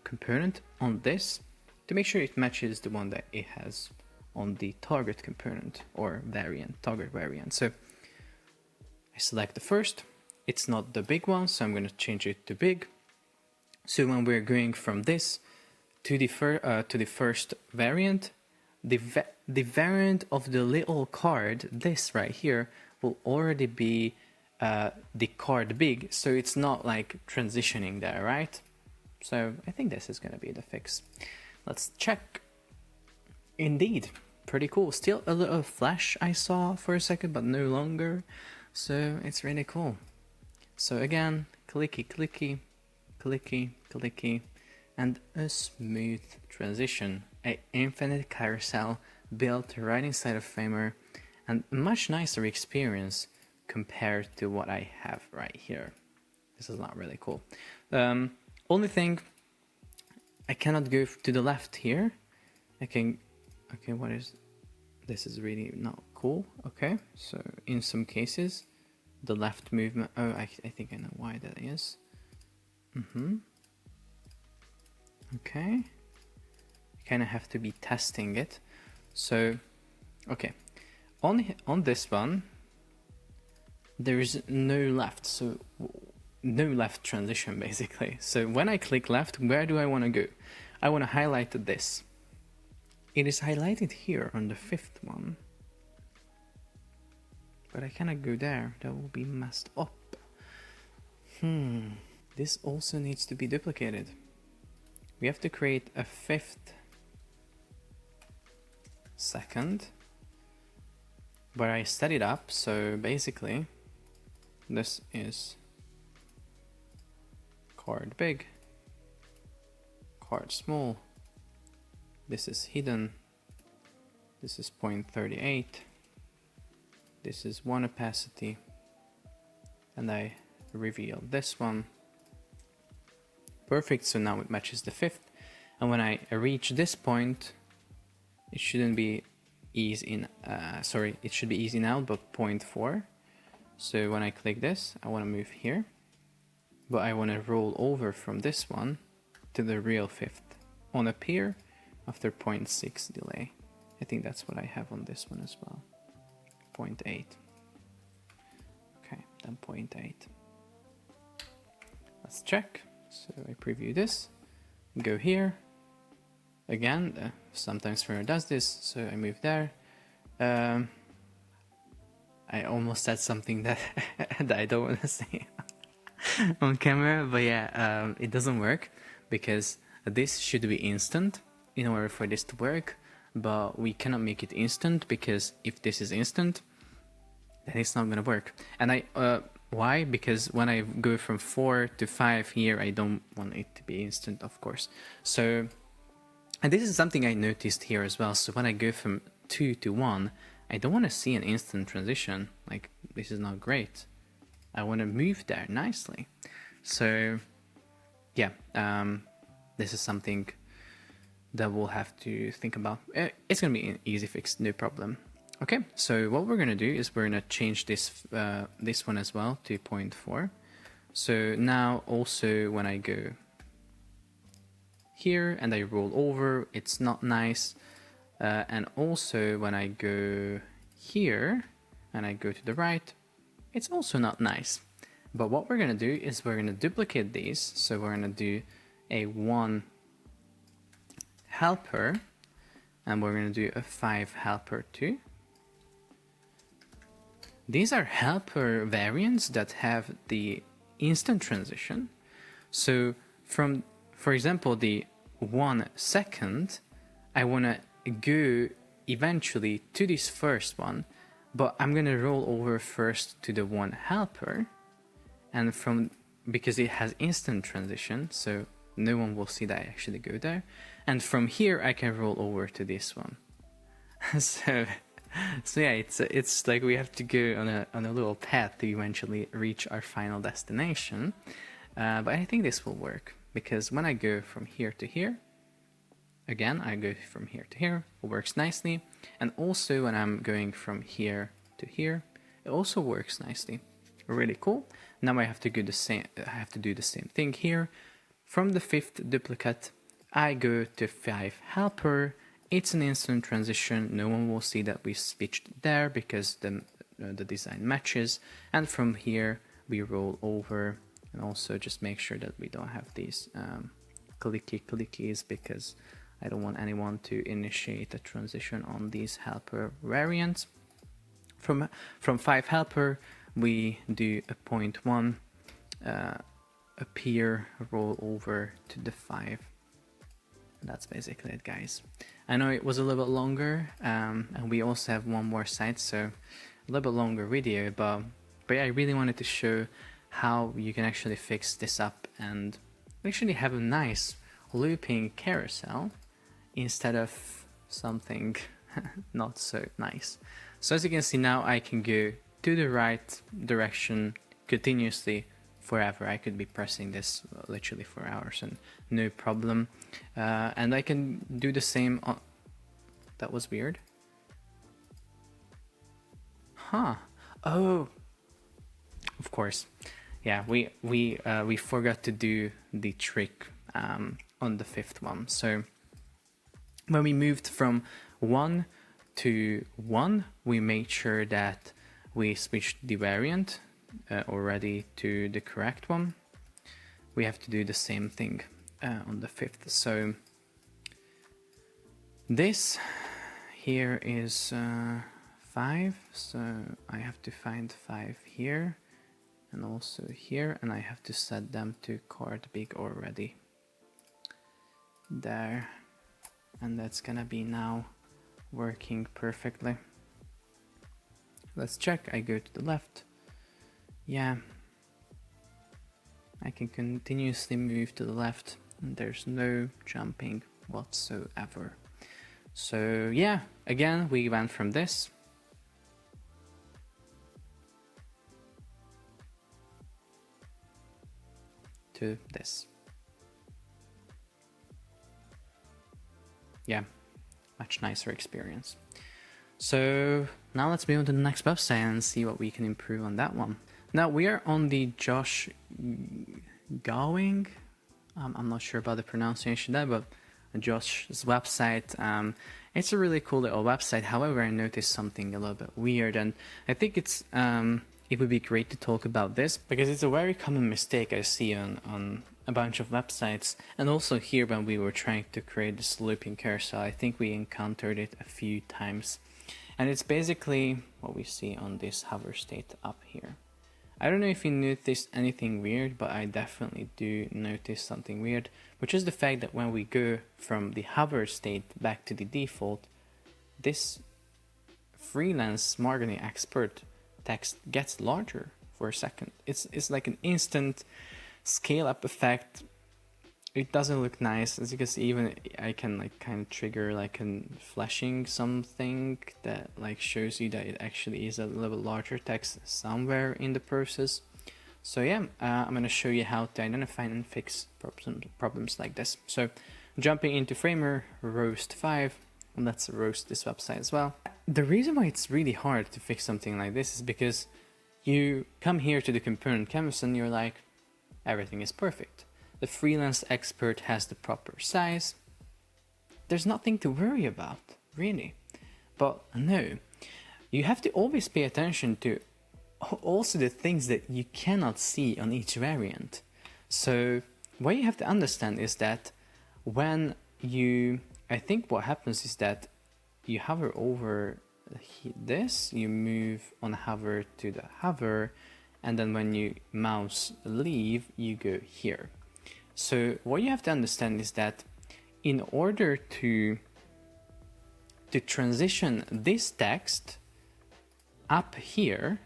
component on this to make sure it matches the one that it has on the target component or target variant. So I select the first. It's not the big one, so I'm going to change it to big. So when we're going from this to the first variant, the variant of the little card, this right here, will already be the card big, so it's not like transitioning there, right? So I think this is going to be the fix. Let's check. Indeed, pretty cool. Still a little flash I saw for a second, but no longer. So it's really cool. So again, clicky, clicky, clicky, clicky, and a smooth transition. An infinite carousel built right inside of Framer, and a much nicer experience compared to what I have right here. This is not really cool. Only thing, I cannot go to the left here I can, okay, what is, this is really not cool. Okay, so in some cases, the left movement, oh, I think I know why that is. Okay, you kind of have to be testing it. So, okay, on this one, there is no left, so no left transition basically. So when I click left, where do I want to go? I want to highlight this. It is highlighted here on the 5th one, but I cannot go there. That will be messed up. This also needs to be duplicated. We have to create a 5th second where I set it up. So basically, this is card big, card small. This is hidden. This is 0.38. This is 1 opacity. And I reveal this one. Perfect, so now it matches the 5th. And when I reach this point, it shouldn't be ease in, it should be ease in out, but 0.4. So when I click this, I want to move here, but I want to roll over from this one to the real 5th on a pair after 0.6 delay. I think that's what I have on this one as well. 0.8. Okay, then 0.8. Let's check. So I preview this, go here. Again, sometimes Framer does this, so I move there. I almost said something that, that I don't want to say on camera, but yeah, it doesn't work because this should be instant in order for this to work, but we cannot make it instant because if this is instant, then it's not gonna work. And why? Because when I go from 4 to 5 here, I don't want it to be instant, of course. So, and this is something I noticed here as well. So when I go from 2 to 1, I don't want to see an instant transition. Like, this is not great. I want to move there nicely. So, yeah, this is something that we'll have to think about. It's going to be an easy fix, no problem. Okay, so what we're going to do is we're going to change this this one as well to 0.4. So now also when I go here and I roll over, it's not nice. And also when I go here and I go to the right, it's also not nice. But what we're going to do is we're going to duplicate these. So we're going to do a 1 helper and we're going to do a 5 helper too. These are helper variants that have the instant transition. So from, for example, the 1 second, I want to go eventually to this first one, but I'm going to roll over first to the 1 helper. And from, because it has instant transition, so no one will see that I actually go there. And from here, I can roll over to this one. So yeah, it's like we have to go on a little path to eventually reach our final destination. But I think this will work because when I go from here to here, again, I go from here to here, it works nicely. And also when I'm going from here to here, it also works nicely. Really cool. Now I have to do the same. I have to do the same thing here. From the 5th duplicate, I go to 5 helper. It's an instant transition. No one will see that we switched there because the design matches. And from here, we roll over and also just make sure that we don't have these clickies because I don't want anyone to initiate a transition on these helper variants. From 5 helper, we do a 0.1 appear, roll over to the 5. That's basically it, guys. I know it was a little bit longer, and we also have one more site, so a little bit longer video, but I really wanted to show how you can actually fix this up and actually have a nice looping carousel instead of something not so nice. So as you can see now, I can go to the right direction continuously forever. I could be pressing this literally for hours and no problem. And I can do the same That was weird. Huh. Oh, of course. Yeah, we forgot to do the trick on the fifth one. So when we moved from 1 to 1, we made sure that we switched the variant already to the correct one. We have to do the same thing on the fifth. So this here is 5, so I have to find 5 here and also here, and I have to set them to quite big already. There, and that's gonna be now working perfectly. Let's check. I go to the left. Yeah, I can continuously move to the left and there's no jumping whatsoever. So yeah, again, we went from this to this. Yeah, much nicer experience. So now let's move on to the next website and see what we can improve on that one. Now we are on the Josh Going. I'm not sure about the pronunciation there, but Josh's website. It's a really cool little website. However, I noticed something a little bit weird, and I think it's it would be great to talk about this because it's a very common mistake I see on a bunch of websites, and also here when we were trying to create this looping carousel. I think we encountered it a few times, and it's basically what we see on this hover state up here. I don't know if you noticed anything weird, but I definitely do notice something weird, which is the fact that when we go from the hover state back to the default, this freelance marketing expert text gets larger for a second. It's like an instant scale up effect. It doesn't look nice. As you can see, even I can like kind of trigger like a flashing something that like shows you that it actually is a little bit larger text somewhere in the process. So yeah, I'm going to show you how to identify and fix problems like this. So jumping into Framer, roast 5, and let's roast this website as well. The reason why it's really hard to fix something like this is because you come here to the component canvas and you're like, everything is perfect. The freelance expert has the proper size. There's nothing to worry about, really. But no, you have to always pay attention to also the things that you cannot see on each variant. So what you have to understand is that when I think what happens is that you hover over this, you move on hover to the hover, and then when you mouse leave, you go here. So what you have to understand is that in order to transition this text up here,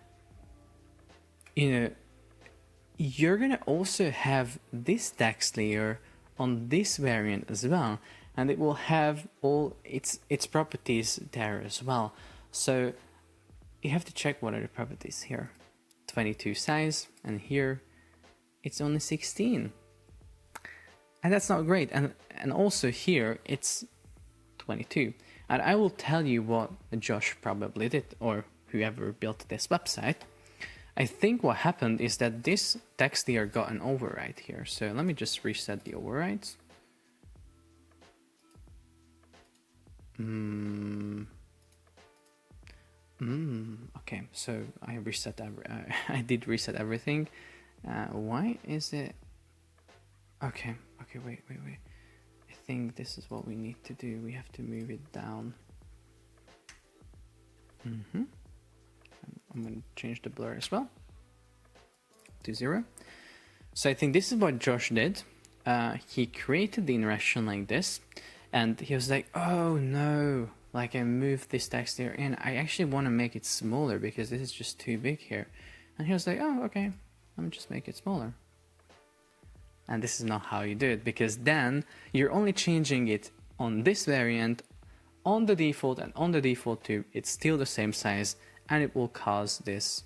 you're gonna also have this text layer on this variant as well, and it will have all its properties there as well. So you have to check what are the properties here. 22 size, and here it's only 16. And that's not great. And also here it's 22. And I will tell you what Josh probably did, or whoever built this website. I think what happened is that this text here got an override here. So let me just reset the overrides. Okay, so I reset I did reset everything. Why is it? Okay, wait. I think this is what we need to do. We have to move it down. I'm going to change the blur as well to 0. So I think this is what Josh did. He created the interaction like this, and he was like, oh no, like I moved this text here in. I actually want to make it smaller because this is just too big here. And he was like, oh, okay, let me just make it smaller. And this is not how you do it, because then you're only changing it on this variant, on the default, and on the default too. It's still the same size, and it will cause this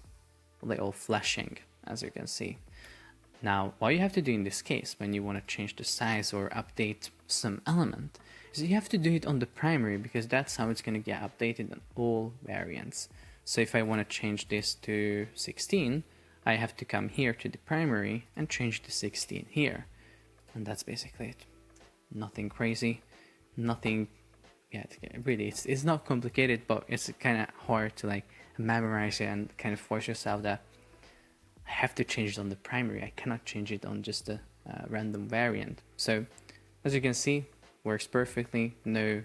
little flashing, as you can see. Now, what you have to do in this case when you want to change the size or update some element is you have to do it on the primary, because that's how it's going to get updated on all variants. So if I want to change this to 16, I have to come here to the primary and change the 16 here. And that's basically it. Nothing crazy, nothing, yeah, really, it's not complicated, but it's kind of hard to like memorize it and kind of force yourself that I have to change it on the primary. I cannot change it on just a random variant. So as you can see, works perfectly. No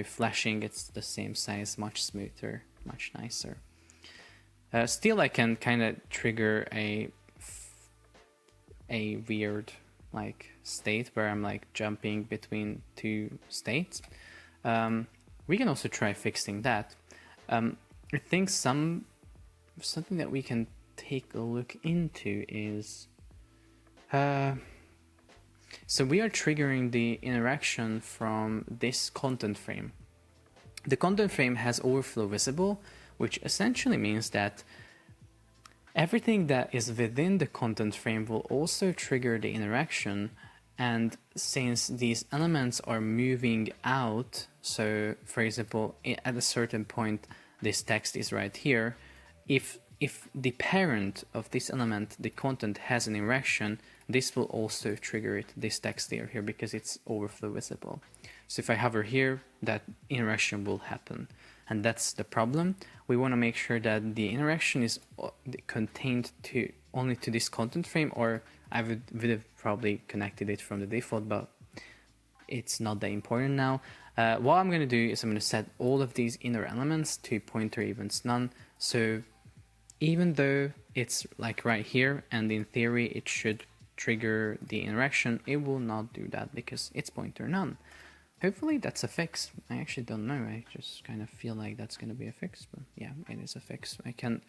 flashing. It's the same size, much smoother, much nicer. Still, I can kind of trigger a weird like state where I'm like jumping between two states. We can also try fixing that. I think something that we can take a look into is so we are triggering the interaction from this content frame. The content frame has overflow visible, which essentially means that everything that is within the content frame will also trigger the interaction. And since these elements are moving out, so for example, at a certain point, this text is right here. If the parent of this element, the content, has an interaction, this will also trigger it, this text here, because it's overflow visible. So if I hover here, that interaction will happen. And that's the problem. We want to make sure that the interaction is contained to only to this content frame, or I would have probably connected it from the default, but it's not that important now. What I'm going to do is I'm going to set all of these inner elements to pointer events none. So even though it's like right here, and in theory it should trigger the interaction, it will not do that because it's pointer none. Hopefully that's a fix. I actually don't know. I just kind of feel like that's going to be a fix, but yeah, it is a fix. I can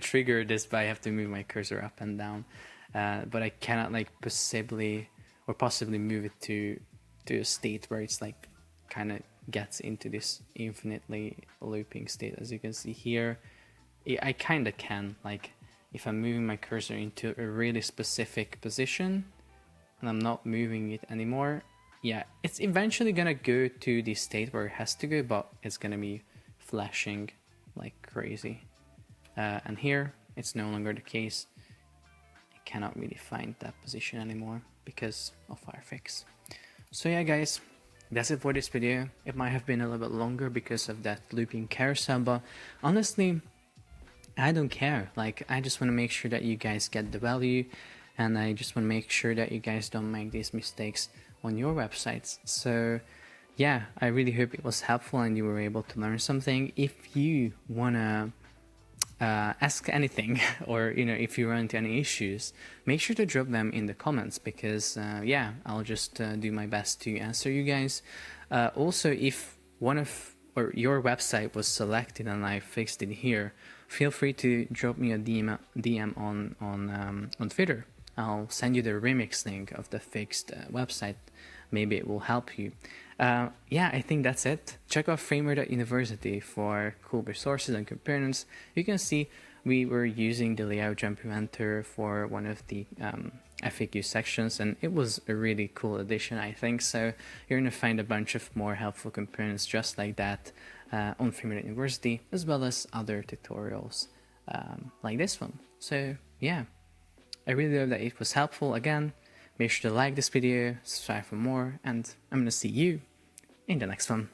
trigger this, but I have to move my cursor up and down. But I cannot like possibly move it to a state where it's like kind of gets into this infinitely looping state. As you can see here, I kind of can, like, if I'm moving my cursor into a really specific position and I'm not moving it anymore, yeah, it's eventually gonna go to the state where it has to go, but it's gonna be flashing like crazy. And here, it's no longer the case. I cannot really find that position anymore because of Firefix. So yeah, guys, that's it for this video. It might have been a little bit longer because of that looping carousel, but honestly, I don't care. Like, I just want to make sure that you guys get the value, and I just want to make sure that you guys don't make these mistakes on your websites. So yeah, I really hope it was helpful and you were able to learn something. If you want to ask anything, or if you run into any issues, make sure to drop them in the comments, because yeah, I'll just do my best to answer you guys. Also, if your website was selected and I fixed it here, feel free to drop me a DM on Twitter. I'll send you the remix link of the fixed website. Maybe it will help you. Yeah, I think that's it. Check out framer.university for cool resources and components. You can see we were using the layout jump inventor for one of the FAQ sections, and it was a really cool addition, I think. So you're going to find a bunch of more helpful components just like that on framer.university, as well as other tutorials like this one. So yeah, I really hope that it was helpful. Again, make sure to like this video, subscribe for more, and I'm going to see you in the next one.